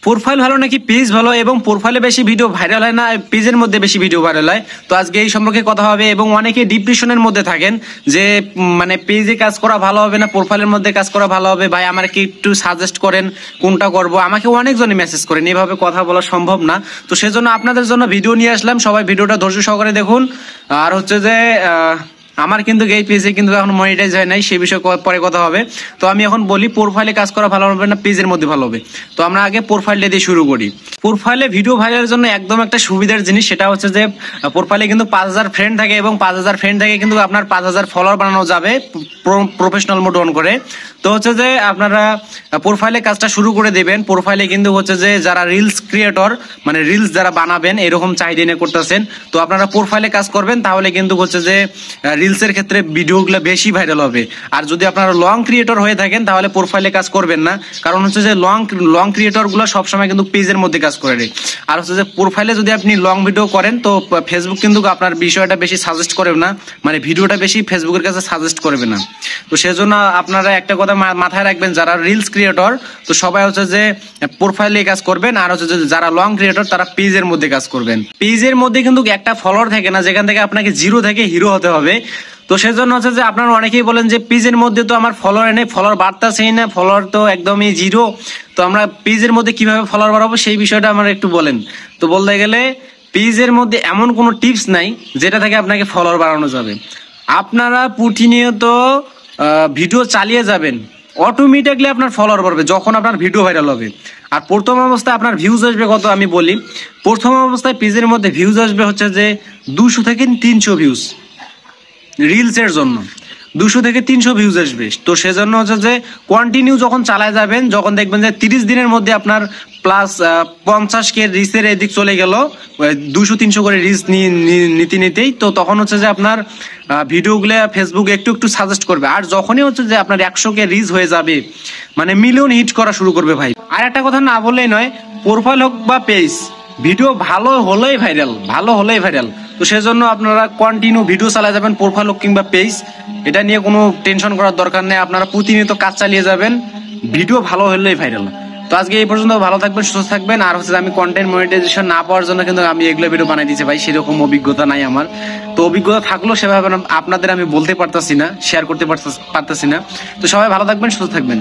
Profile ভালো নাকি page ভালো এবং প্রোফাইলে বেশি ভিডিও ভাইরাল হয় না পেজের মধ্যে বেশি ভিডিও ভাইরাল হয়? তো আজকে এই সম্পর্কে কথা হবে। এবং অনেকে ডিপ্রেশনের মধ্যে থাকেন যে মানে পেজে কাজ করা ভালো হবে না প্রোফাইলের মধ্যে কাজ করা ভালো হবে, ভাই আমাকে একটু সাজেস্ট করেন কোনটা করব। আমাকে অনেকজনই মেসেজ করেন, এভাবে কথা বলা সম্ভব না। তো সেজন্য আপনাদের জন্য ভিডিও নিয়ে আসলাম, সবাই ভিডিওটা ধৈর্য সহকারে দেখুন। আর হচ্ছে যে আমার কিন্তু এই পেজে কিন্তু এখন মনিটাইজ হয় নাই, সেই বিষয়ে পরে কথা হবে। তো আমি এখন বলি প্রোফাইলে কাজ করা ভালো হবে না পেজের মধ্যে ভালো হবে। তো আমরা আগে প্রোফাইলটা দিয়ে শুরু করি। প্রোফাইলে ভিডিও ভাইরালের জন্য একদম একটা সুবিধার জিনিস, সেটা হচ্ছে যে প্রোফাইলে কিন্তু 5000 ফ্রেন্ড থাকে এবং 5000 ফ্রেন্ড থেকে কিন্তু আপনার 5000 ফলোয়ার বানানো যাবে প্রফেশনাল মোড অন করে। তো হচ্ছে যে আপনারা প্রোফাইলে কাজটা শুরু করে দেবেন। প্রোফাইলে কিন্তু হচ্ছে যে যারা রিলস ক্রিয়েটর মানে রিলস যারা বানাবেন এরকম চাহিদা নিয়ে করতেছেন, তো আপনারা প্রোফাইলে কাজ করবেন, তাহলে কিন্তু হচ্ছে যে রিলসের ক্ষেত্রে ভিডিওগুলো বেশি ভাইরাল হবে। আর যদি আপনারা লং ক্রিয়েটর হয়ে থাকেন তাহলে প্রোফাইলে কাজ করবেন না, কারণ হচ্ছে যে লং ক্রিয়েটরগুলো সবসময় কিন্তু পেজের মধ্যে কাজ করে। আর হচ্ছে যে প্রোফাইলে যদি আপনি লং ভিডিও করেন তো ফেসবুক কিন্তু আপনার বিষয়টা বেশি সাজেস্ট করবে না, মানে ভিডিওটা বেশি ফেসবুকের কাছে সাজেস্ট করবে না। তো সেজন্য আপনারা একটা কথা মাথায় রাখবেন, যারা রিলস ক্রিয়েটর তো সবাই হচ্ছে যে প্রোফাইলে কাজ করবেন, আর হচ্ছে যে যারা লং ক্রিয়েটর তারা পেজের মধ্যে কাজ করবেন। পেজের মধ্যে কিন্তু একটা ফলোয়ার থাকে না, যেখান থেকে আপনাকে জিরো থেকে হিরো হতে হবে। তো সেজন্য হচ্ছে যে আপনারা অনেকেই বলেন যে পেজের মধ্যে তো আমার ফলোয়ার নেই, ফলোয়ার বাড়তেছেই না, ফলোয়ার তো একদমই জিরো। তো আমরা পেজের মধ্যে কিভাবে ফলোয়ার বাড়াবো সেই বিষয়টা আমার একটু বলেন। তো বলতে গেলে পেজের মধ্যে এমন কোনো টিপস নাই যেটা থেকে আপনাকে ফলোয়ার বাড়ানো যাবে। আপনারা প্রতিনিয়ত ভিডিও চালিয়ে যাবেন, অটোমেটিকলি আপনার ফলোয়ার বাড়বে যখন আপনার ভিডিও ভাইরাল হবে। আর প্রথম অবস্থায় আপনার ভিউজ আসবে কত আমি বলি। প্রথম অবস্থায় পেজের মধ্যে ভিউজ আসবে হচ্ছে যে 200 থেকে 300 ভিউজ রিলসের জন্য, 200 থেকে 300 ভিউজ আসবে। তো সেজন্য হচ্ছে যে কন্টিনিউ যখন চালায় যাবেন, যখন দেখবেন যে 30 দিনের মধ্যে আপনার প্লাস 50K রিচের এদিক চলে গেল, 200-300 করে রিচ নিতেই, তো তখন হচ্ছে যে আপনার ভিডিওগুলো ফেসবুক একটু একটু সাজেস্ট করবে। আর যখনই হচ্ছে যে আপনার 100K রিচ হয়ে যাবে, মানে মিলিয়ন হিট করা শুরু করবে ভাই। আর একটা কথা না বললেই নয়, প্রোফাইল হোক বা পেজ, ভিডিও ভালো হলেই ভাইরাল, ভালো হলেই ভাইরাল। তো সেজন্য আপনারা কন্টিনিউ ভিডিও চালিয়ে যাবেন, প্রোফাইল হোক কিংবা পেজ, এটা নিয়ে কোনো টেনশন করার দরকার নেই। আপনারা প্রতিনিয়ত কাজ চালিয়ে যাবেন, ভিডিও ভালো হলেই ভাইরাল। তো আজকে এই পর্যন্ত, ভালো থাকবেন, সুস্থ থাকবেন। আর হচ্ছে আমি কন্টেন্ট মনিটাইজেশন না পাওয়ার জন্য কিন্তু আমি এগুলো ভিডিও বানাই দিচ্ছি ভাই, সেরকম অভিজ্ঞতা নাই আমার। তো অভিজ্ঞতা থাকলেও সেভাবে আপনাদের আমি বলতে পারতাছি না, শেয়ার করতে পারতাছি না। তো সবাই ভালো থাকবেন, সুস্থ থাকবেন।